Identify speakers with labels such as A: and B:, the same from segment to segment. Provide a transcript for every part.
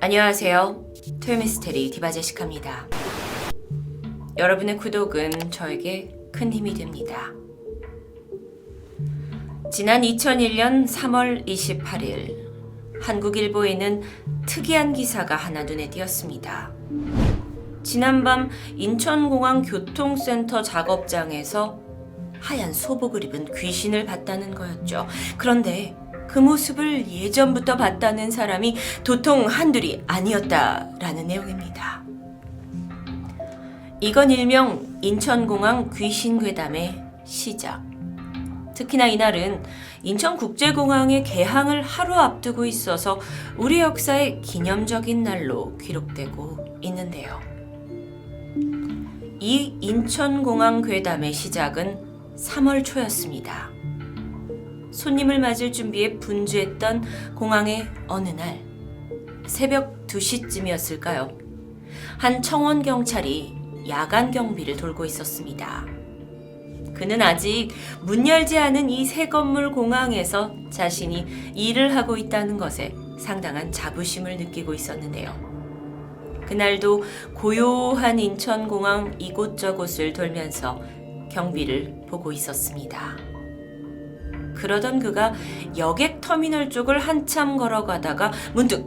A: 안녕하세요. 토요미스테리 디바제시카입니다. 여러분의 구독은 저에게 큰 힘이 됩니다. 지난 2001년 3월 28일 한국일보에는 특이한 기사가 하나 눈에 띄었습니다. 지난밤 인천공항 교통센터 작업장에서 하얀 소복을 입은 귀신을 봤다는 거였죠. 그런데 그 모습을 예전부터 봤다는 사람이 도통 한둘이 아니었다라는 내용입니다. 이건 일명 인천공항 귀신괴담의 시작. 특히나 이날은 인천국제공항의 개항을 하루 앞두고 있어서 우리 역사의 기념적인 날로 기록되고 있는데요. 이 인천공항 괴담의 시작은 3월 초였습니다. 손님을 맞을 준비에 분주했던 공항의 어느 날 새벽 2시쯤이었을까요? 한 청원 경찰이 야간 경비를 돌고 있었습니다. 그는 아직 문 열지 않은 이 새 건물 공항에서 자신이 일을 하고 있다는 것에 상당한 자부심을 느끼고 있었는데요. 그날도 고요한 인천공항 이곳저곳을 돌면서 경비를 보고 있었습니다. 그러던 그가 여객터미널 쪽을 한참 걸어가다가 문득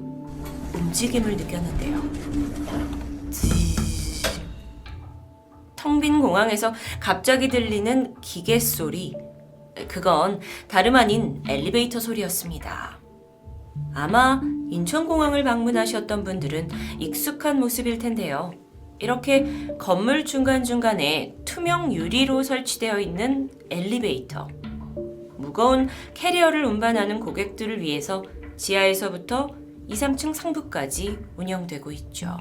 A: 움직임을 느꼈는데요. 텅 빈 공항에서 갑자기 들리는 기계 소리. 그건 다름 아닌 엘리베이터 소리였습니다. 아마 인천공항을 방문하셨던 분들은 익숙한 모습일 텐데요. 이렇게 건물 중간중간에 투명 유리로 설치되어 있는 엘리베이터. 무거운 캐리어를 운반하는 고객들을 위해서 지하에서부터 2, 3층 상부까지 운영되고 있죠.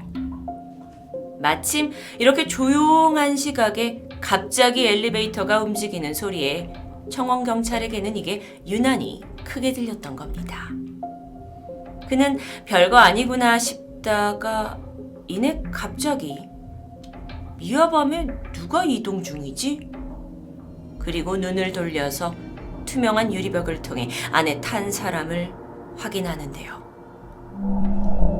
A: 마침 이렇게 조용한 시각에 갑자기 엘리베이터가 움직이는 소리에 청원 경찰에게는 이게 유난히 크게 들렸던 겁니다. 그는 별거 아니구나 싶다가 이내 갑자기 이 야밤에 누가 이동 중이지? 그리고 눈을 돌려서 투명한 유리벽을 통해 안에 탄 사람을 확인하는데요.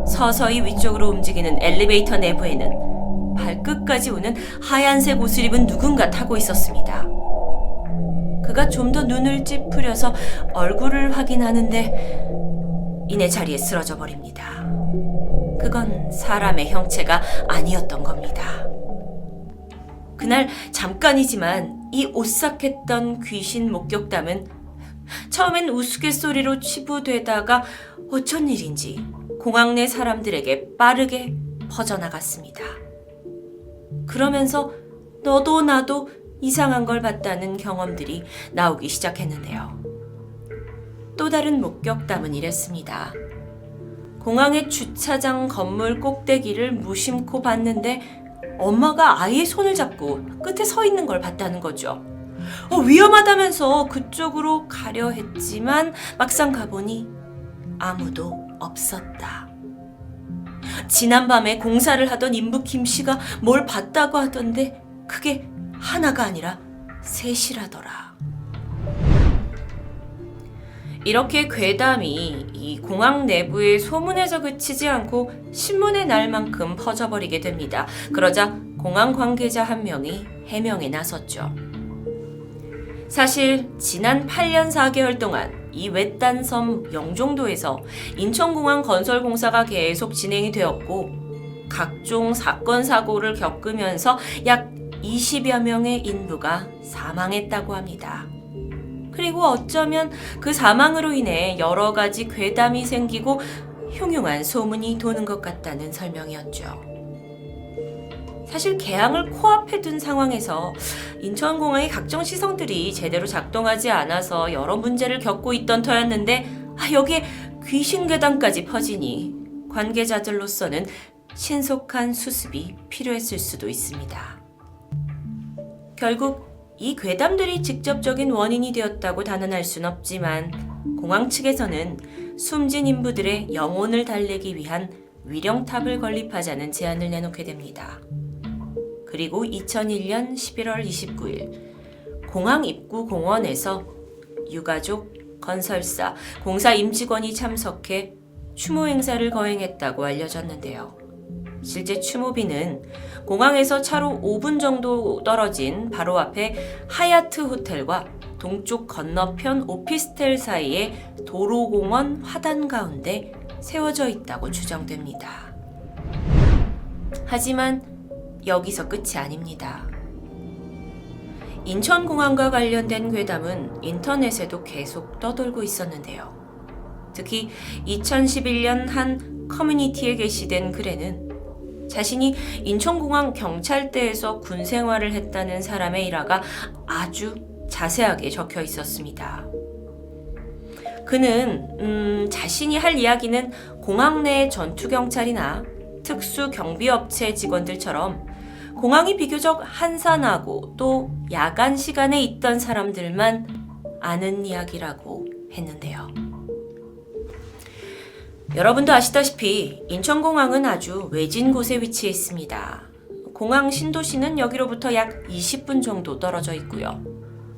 A: 서서히 위쪽으로 움직이는 엘리베이터 내부에는 발끝까지 오는 하얀색 옷을 입은 누군가 타고 있었습니다. 그가 좀 더 눈을 찌푸려서 얼굴을 확인하는데 이내 자리에 쓰러져 버립니다. 그건 사람의 형체가 아니었던 겁니다. 그날 잠깐이지만 이 오싹했던 귀신 목격담은 처음엔 우스갯소리로 치부되다가 어쩐 일인지 공항 내 사람들에게 빠르게 퍼져나갔습니다. 그러면서 너도 나도 이상한 걸 봤다는 경험들이 나오기 시작했는데요. 또 다른 목격담은 이랬습니다. 공항의 주차장 건물 꼭대기를 무심코 봤는데 엄마가 아이의 손을 잡고 끝에 서 있는 걸 봤다는 거죠. 위험하다면서 그쪽으로 가려 했지만 막상 가보니 아무도 없었다. 지난밤에 공사를 하던 인부 김씨가 뭘 봤다고 하던데 그게 하나가 아니라 셋이라더라. 이렇게 괴담이 이 공항 내부의 소문에서 그치지 않고 신문에 날 만큼 퍼져버리게 됩니다. 그러자 공항 관계자 한 명이 해명에 나섰죠. 사실 지난 8년 4개월 동안 이 외딴 섬 영종도에서 인천공항 건설 공사가 계속 진행이 되었고 각종 사건 사고를 겪으면서 약 20여 명의 인부가 사망했다고 합니다. 그리고 어쩌면 그 사망으로 인해 여러 가지 괴담이 생기고 흉흉한 소문이 도는 것 같다는 설명이었죠. 사실 개항을 코앞에 둔 상황에서 인천공항의 각종 시설들이 제대로 작동하지 않아서 여러 문제를 겪고 있던 터였는데 여기에 귀신괴담까지 퍼지니 관계자들로서는 신속한 수습이 필요했을 수도 있습니다. 결국 이 괴담들이 직접적인 원인이 되었다고 단언할 순 없지만 공항 측에서는 숨진 인부들의 영혼을 달래기 위한 위령탑을 건립하자는 제안을 내놓게 됩니다. 그리고 2001년 11월 29일 공항 입구 공원에서 유가족, 건설사, 공사 임직원이 참석해 추모 행사를 거행했다고 알려졌는데요. 실제 추모비는 공항에서 차로 5분 정도 떨어진 바로 앞에 하얏트 호텔과 동쪽 건너편 오피스텔 사이의 도로공원 화단 가운데 세워져 있다고 추정됩니다. 하지만 여기서 끝이 아닙니다. 인천공항과 관련된 괴담은 인터넷에도 계속 떠돌고 있었는데요. 특히 2011년 한 커뮤니티에 게시된 글에는 자신이 인천공항 경찰대에서 군 생활을 했다는 사람의 일화가 아주 자세하게 적혀 있었습니다. 그는 자신이 할 이야기는 공항 내 전투경찰이나 특수경비업체 직원들처럼 공항이 비교적 한산하고 또 야간 시간에 있던 사람들만 아는 이야기라고 했는데요. 여러분도 아시다시피 인천공항은 아주 외진 곳에 위치해 있습니다. 공항 신도시는 여기로부터 약 20분 정도 떨어져 있고요.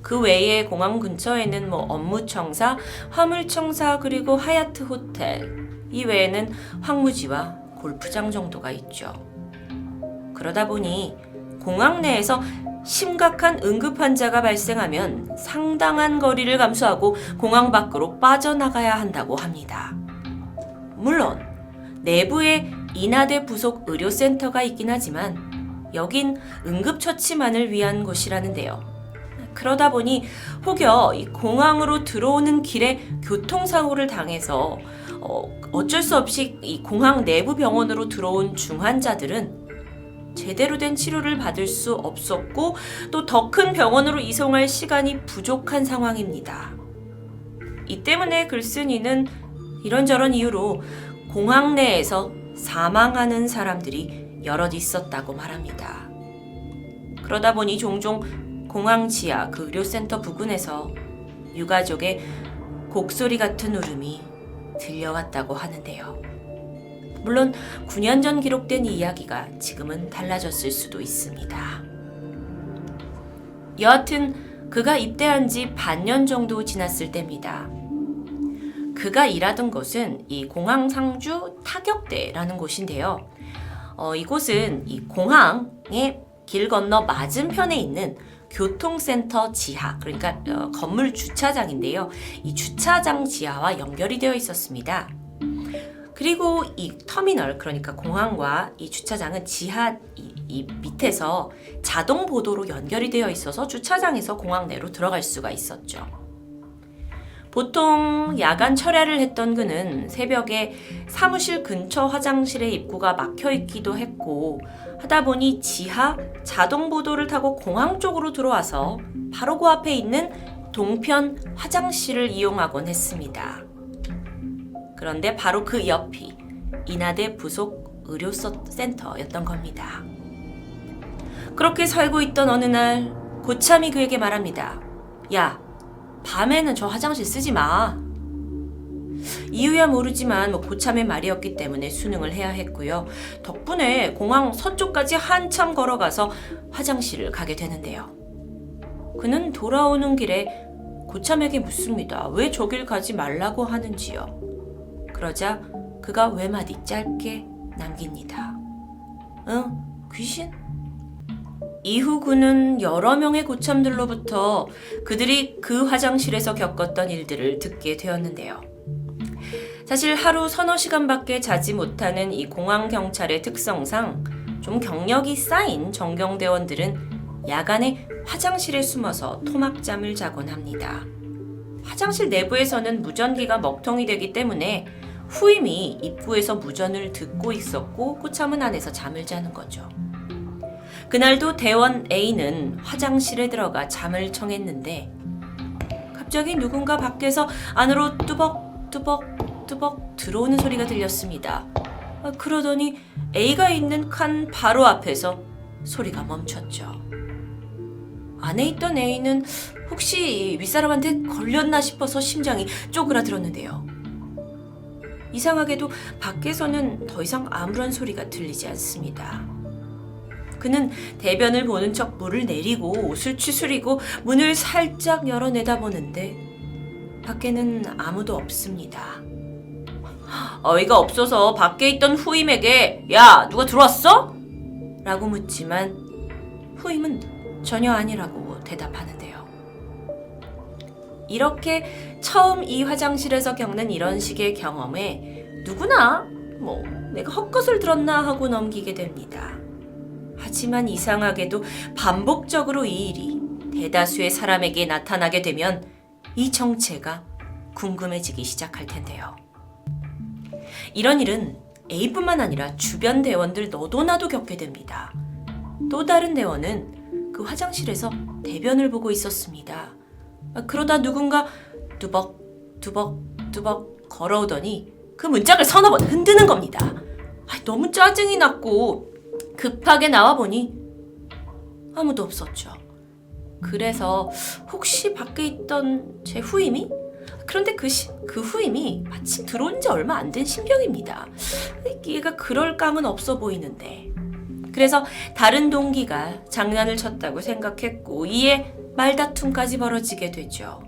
A: 그 외에 공항 근처에는 업무청사, 화물청사 그리고 하얏트 호텔, 이 외에는 황무지와 골프장 정도가 있죠. 그러다 보니 공항 내에서 심각한 응급 환자가 발생하면 상당한 거리를 감수하고 공항 밖으로 빠져나가야 한다고 합니다. 물론 내부에 인하대 부속 의료센터가 있긴 하지만 여긴 응급처치만을 위한 곳이라는데요. 그러다 보니 혹여 이 공항으로 들어오는 길에 교통사고를 당해서 어쩔 수 없이 이 공항 내부 병원으로 들어온 중환자들은 제대로 된 치료를 받을 수 없었고 또 더 큰 병원으로 이송할 시간이 부족한 상황입니다. 이 때문에 글쓴이는 이런저런 이유로 공항 내에서 사망하는 사람들이 여럿 있었다고 말합니다. 그러다 보니 종종 공항 지하 그 의료센터 부근에서 유가족의 곡소리 같은 울음이 들려왔다고 하는데요. 물론 9년 전 기록된 이 이야기가 지금은 달라졌을 수도 있습니다. 여하튼 그가 입대한 지 반년 정도 지났을 때입니다. 그가 일하던 곳은 이 공항 상주 타격대라는 곳인데요. 이곳은 이 공항의 길 건너 맞은편에 있는 교통센터 지하, 그러니까 건물 주차장인데요. 이 주차장 지하와 연결이 되어 있었습니다. 그리고 이 터미널, 그러니까 공항과 이 주차장은 지하 이 밑에서 자동 보도로 연결이 되어 있어서 주차장에서 공항 내로 들어갈 수가 있었죠. 보통 야간 철야를 했던 그는 새벽에 사무실 근처 화장실의 입구가 막혀 있기도 했고 하다 보니 지하 자동 보도를 타고 공항 쪽으로 들어와서 바로 그 앞에 있는 동편 화장실을 이용하곤 했습니다. 그런데 바로 그 옆이 인하대 부속 의료센터였던 겁니다. 그렇게 살고 있던 어느 날 고참이 그에게 말합니다. 야, 밤에는 저 화장실 쓰지 마. 이유야 모르지만 고참의 말이었기 때문에 순응을 해야 했고요. 덕분에 공항 서쪽까지 한참 걸어가서 화장실을 가게 되는데요. 그는 돌아오는 길에 고참에게 묻습니다. 왜 저길 가지 말라고 하는지요. 그러자 그가 외마디 짧게 남깁니다. 응? 귀신? 이후 그는 여러 명의 고참들로부터 그들이 그 화장실에서 겪었던 일들을 듣게 되었는데요. 사실 하루 서너 시간밖에 자지 못하는 이 공항 경찰의 특성상 좀 경력이 쌓인 정경대원들은 야간에 화장실에 숨어서 토막잠을 자곤 합니다. 화장실 내부에서는 무전기가 먹통이 되기 때문에 후임이 입구에서 무전을 듣고 있었고 고참은 안에서 잠을 자는 거죠. 그날도 대원 A는 화장실에 들어가 잠을 청했는데 갑자기 누군가 밖에서 안으로 뚜벅뚜벅 들어오는 소리가 들렸습니다. 그러더니 A가 있는 칸 바로 앞에서 소리가 멈췄죠. 안에 있던 A는 혹시 윗사람한테 걸렸나 싶어서 심장이 쪼그라들었는데요. 이상하게도 밖에서는 더 이상 아무런 소리가 들리지 않습니다. 그는 대변을 보는 척 물을 내리고 옷을 추스리고 문을 살짝 열어 내다보는데 밖에는 아무도 없습니다. 어이가 없어서 밖에 있던 후임에게 야, 누가 들어왔어? 라고 묻지만 후임은 전혀 아니라고 대답하는데요. 이렇게 처음 이 화장실에서 겪는 이런 식의 경험에 누구나 내가 헛것을 들었나 하고 넘기게 됩니다. 하지만 이상하게도 반복적으로 이 일이 대다수의 사람에게 나타나게 되면 이 정체가 궁금해지기 시작할 텐데요. 이런 일은 A뿐만 아니라 주변 대원들 너도 나도 겪게 됩니다. 또 다른 대원은 그 화장실에서 대변을 보고 있었습니다. 그러다 누군가 뚜벅 걸어오더니 그 문짝을 서너 번 흔드는 겁니다. 너무 짜증이 났고 급하게 나와보니 아무도 없었죠. 그래서 혹시 밖에 있던 제 후임이? 그런데 그 후임이 마침 들어온 지 얼마 안 된 신병입니다. 얘가 그럴 감은 없어 보이는데. 그래서 다른 동기가 장난을 쳤다고 생각했고 이에 말다툼까지 벌어지게 되죠.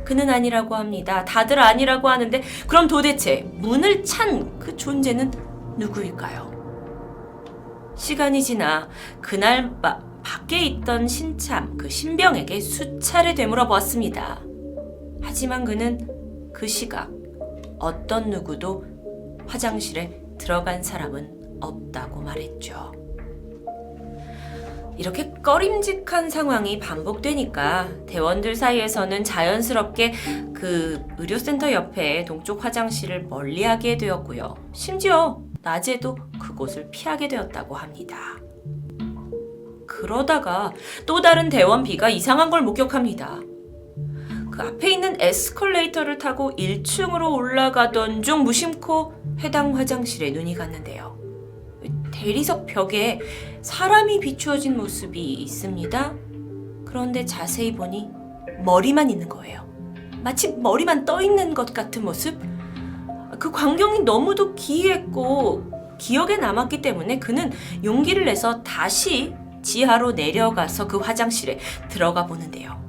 A: 그는 아니라고 합니다. 다들 아니라고 하는데 그럼 도대체 문을 찬 그 존재는 누구일까요? 시간이 지나 그날 밖에 있던 신참 그 신병에게 수차례 되물어 보았습니다. 하지만 그는 그 시각 어떤 누구도 화장실에 들어간 사람은 없다고 말했죠. 이렇게 꺼림직한 상황이 반복되니까 대원들 사이에서는 자연스럽게 그 의료센터 옆에 동쪽 화장실을 멀리하게 되었고요. 심지어 낮에도 그곳을 피하게 되었다고 합니다. 그러다가 또 다른 대원 B가 이상한 걸 목격합니다. 그 앞에 있는 에스컬레이터를 타고 1층으로 올라가던 중 무심코 해당 화장실에 눈이 갔는데요. 대리석 벽에 사람이 비추어진 모습이 있습니다. 그런데 자세히 보니 머리만 있는 거예요. 마치 머리만 떠 있는 것 같은 모습? 그 광경이 너무도 기이했고 기억에 남았기 때문에 그는 용기를 내서 다시 지하로 내려가서 그 화장실에 들어가 보는데요.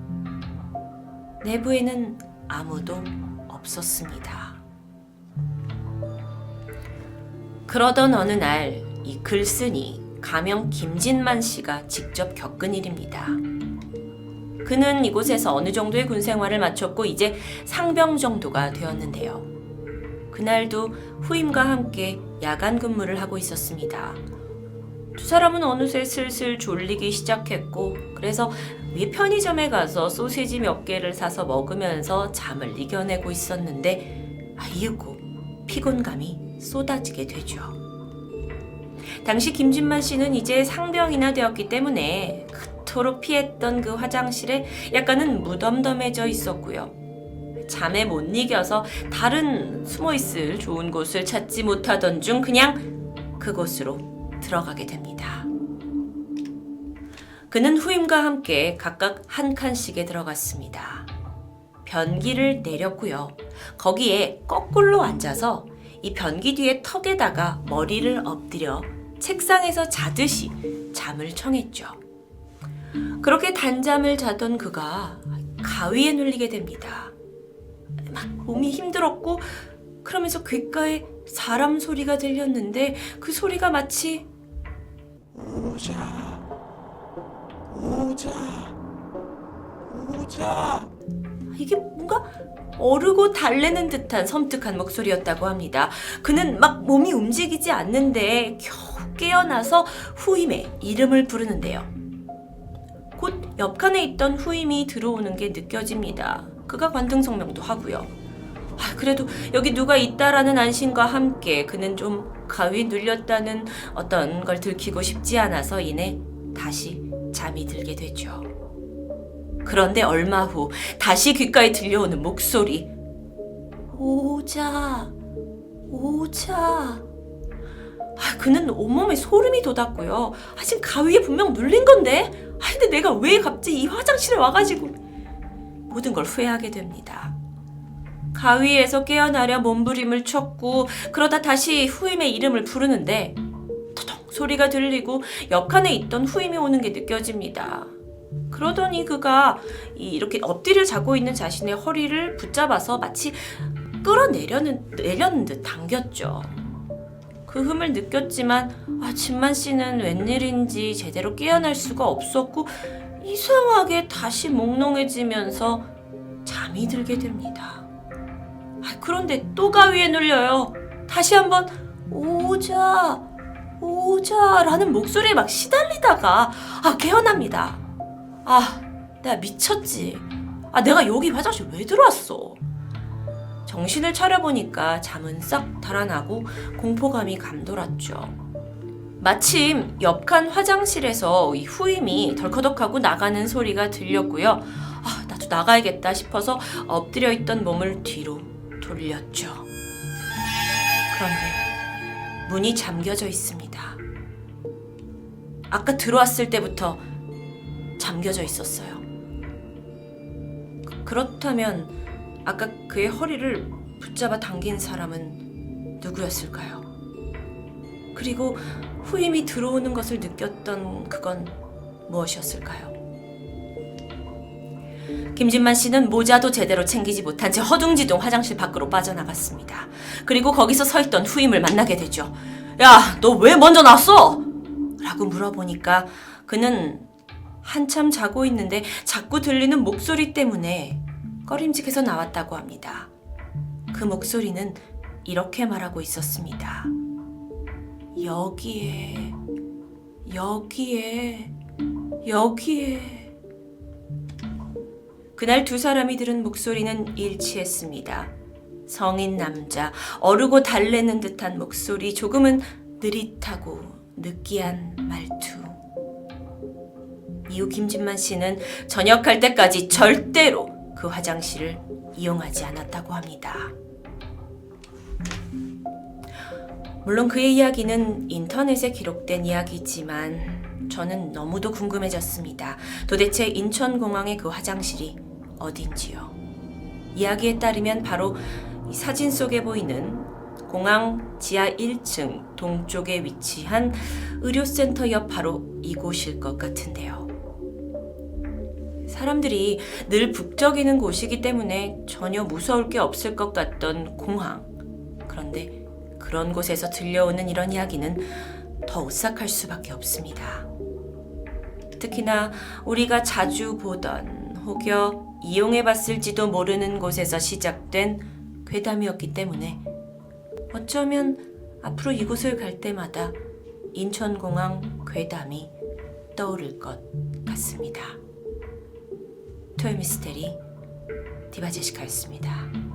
A: 내부에는 아무도 없었습니다. 그러던 어느 날 이 글쓴이 가명 김진만 씨가 직접 겪은 일입니다. 그는 이곳에서 어느 정도의 군 생활을 마쳤고 이제 상병 정도가 되었는데요. 그날도 후임과 함께 야간 근무를 하고 있었습니다. 두 사람은 어느새 슬슬 졸리기 시작했고 그래서 위에 편의점에 가서 소시지 몇 개를 사서 먹으면서 잠을 이겨내고 있었는데 이윽고 피곤감이 쏟아지게 되죠. 당시 김진만 씨는 이제 상병이나 되었기 때문에 그토록 피했던 그 화장실에 약간은 무덤덤해져 있었고요. 잠에 못 이겨서 다른 숨어있을 좋은 곳을 찾지 못하던 중 그냥 그곳으로 들어가게 됩니다. 그는 후임과 함께 각각 한 칸씩에 들어갔습니다. 변기를 내렸고요. 거기에 거꾸로 앉아서 이 변기 뒤에 턱에다가 머리를 엎드려 책상에서 자듯이 잠을 청했죠. 그렇게 단잠을 자던 그가 가위에 눌리게 됩니다. 막 몸이 힘들었고 그러면서 귓가에 사람 소리가 들렸는데 그 소리가 마치 오자 이게 뭔가 어르고 달래는 듯한 섬뜩한 목소리였다고 합니다. 그는 막 몸이 움직이지 않는데 겨우 깨어나서 후임의 이름을 부르는데요. 곧 옆칸에 있던 후임이 들어오는 게 느껴집니다. 그가 관등성명도 하고요. 그래도 여기 누가 있다라는 안심과 함께 그는 좀 가위 눌렸다는 어떤 걸 들키고 싶지 않아서 이내 다시 잠이 들게 되죠. 그런데 얼마 후 다시 귓가에 들려오는 목소리. 오자. 그는 온몸에 소름이 돋았고요. 지금 가위에 분명 눌린 건데. 근데 내가 왜 갑자기 이 화장실에 와가지고. 모든 걸 후회하게 됩니다. 가위에서 깨어나려 몸부림을 쳤고 그러다 다시 후임의 이름을 부르는데 토동 소리가 들리고 옆칸에 있던 후임이 오는 게 느껴집니다. 그러더니 그가 이렇게 엎드려 자고 있는 자신의 허리를 붙잡아서 마치 내려는 듯 당겼죠. 그 흠을 느꼈지만 진만 씨는 웬일인지 제대로 깨어날 수가 없었고 이상하게 다시 몽롱해지면서 잠이 들게 됩니다. 그런데 또 가위에 눌려요. 다시 한번 오자 라는 목소리에 막 시달리다가 깨어납니다. 내가 미쳤지. 내가 여기 화장실 왜 들어왔어? 정신을 차려보니까 잠은 싹 달아나고 공포감이 감돌았죠. 마침 옆칸 화장실에서 이 후임이 덜커덕하고 나가는 소리가 들렸고요. 나도 나가야겠다 싶어서 엎드려 있던 몸을 뒤로 돌렸죠. 그런데 문이 잠겨져 있습니다. 아까 들어왔을 때부터 잠겨져 있었어요. 그렇다면 아까 그의 허리를 붙잡아 당긴 사람은 누구였을까요? 그리고 후임이 들어오는 것을 느꼈던 그건 무엇이었을까요? 김진만 씨는 모자도 제대로 챙기지 못한 채 허둥지둥 화장실 밖으로 빠져나갔습니다. 그리고 거기서 서 있던 후임을 만나게 되죠. 야, 너 왜 먼저 나왔어? 라고 물어보니까 그는 한참 자고 있는데 자꾸 들리는 목소리 때문에 꺼림직해서 나왔다고 합니다. 그 목소리는 이렇게 말하고 있었습니다. 여기에. 그날 두 사람이 들은 목소리는 일치했습니다. 성인 남자, 어르고 달래는 듯한 목소리, 조금은 느릿하고 느끼한 말투. 이후 김진만 씨는 전역할 때까지 절대로 그 화장실을 이용하지 않았다고 합니다. 물론 그의 이야기는 인터넷에 기록된 이야기지만 저는 너무도 궁금해졌습니다. 도대체 인천공항의 그 화장실이 어딘지요. 이야기에 따르면 바로 이 사진 속에 보이는 공항 지하 1층 동쪽에 위치한 의료센터 옆 바로 이곳일 것 같은데요. 사람들이 늘 북적이는 곳이기 때문에 전혀 무서울 게 없을 것 같던 공항. 그런데 그런 곳에서 들려오는 이런 이야기는 더 오싹할 수밖에 없습니다. 특히나 우리가 자주 보던 혹여 이용해봤을지도 모르는 곳에서 시작된 괴담이었기 때문에 어쩌면 앞으로 이곳을 갈 때마다 인천공항 괴담이 떠오를 것 같습니다. 토요미스테리 디바제시카였습니다.